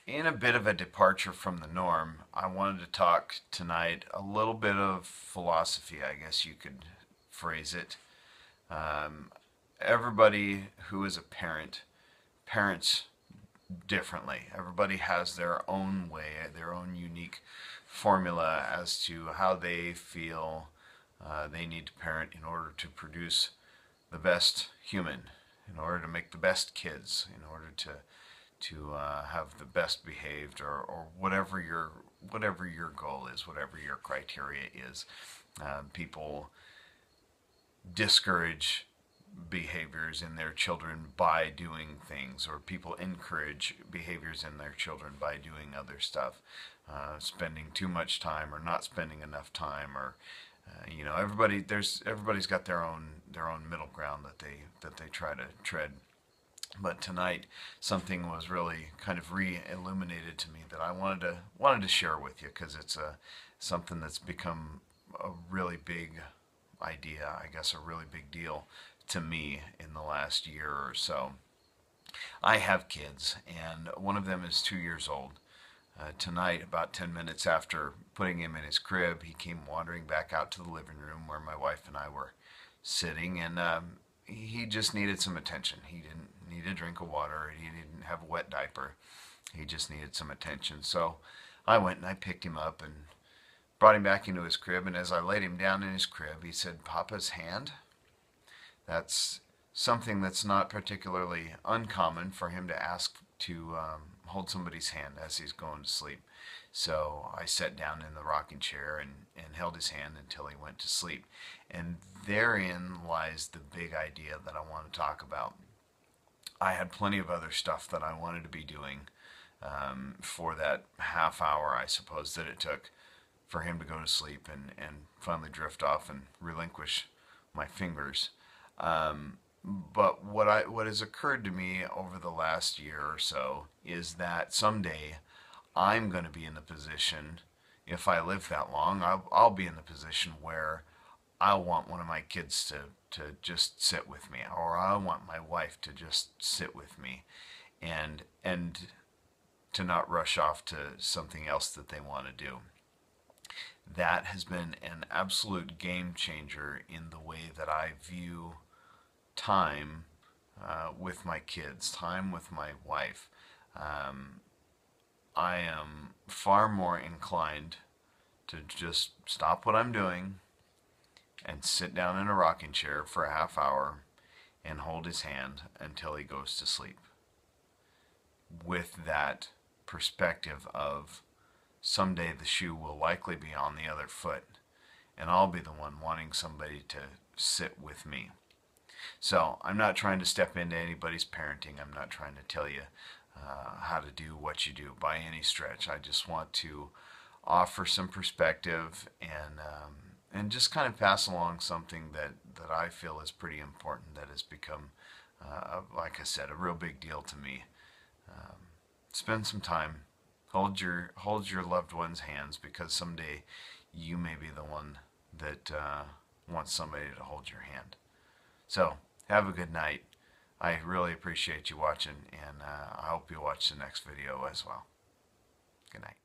In a bit of a departure from the norm, I wanted to talk tonight a little bit of philosophy, I guess you could phrase it. Um, Everybody who is a parent parents differently. Everybody has their own way, their own unique formula as to how they feel they need to parent in order to produce the best human, in order to make the best kids, in order to have the best behaved, or whatever your goal is, whatever your criteria is. People discourage behaviors in their children by doing things, or people encourage behaviors in their children by doing other stuff, spending too much time or not spending enough time, or everybody's got their own middle ground that they try to tread. But tonight, something was really kind of re-illuminated to me that I wanted to share with you, because it's something that's become a really big idea, I guess a really big deal to me in the last year or so. I have kids, and one of them is 2 years old. Tonight, about 10 minutes after putting him in his crib, he came wandering back out to the living room where my wife and I were sitting, and he just needed some attention. He didn't need a drink of water. He didn't have a wet diaper. He just needed some attention. So I went and I picked him up and brought him back into his crib, and as I laid him down in his crib, he said, "Papa's hand?" That's something that's not particularly uncommon for him to ask to hold somebody's hand as he's going to sleep. So I sat down in the rocking chair and held his hand until he went to sleep. And therein lies the big idea that I want to talk about. I had plenty of other stuff that I wanted to be doing for that half hour, I suppose, that it took for him to go to sleep and finally drift off and relinquish my fingers. But what has occurred to me over the last year or so is that someday I'm going to be in the position, if I live that long, I'll be in the position where I want one of my kids to just sit with me, or I want my wife to just sit with me, and to not rush off to something else that they want to do. That has been an absolute game changer in the way that I view time with my kids, time with my wife. I am far more inclined to just stop what I'm doing and sit down in a rocking chair for a half hour and hold his hand until he goes to sleep, with that perspective of someday the shoe will likely be on the other foot, and I'll be the one wanting somebody to sit with me. So I'm not trying to step into anybody's parenting. I'm not trying to tell you how to do what you do by any stretch. I just want to offer some perspective and just kind of pass along something that I feel is pretty important, that has become, like I said, a real big deal to me. Spend some time. Hold your loved one's hands, because someday you may be the one that wants somebody to hold your hand. So, have a good night. I really appreciate you watching, and I hope you watch the next video as well. Good night.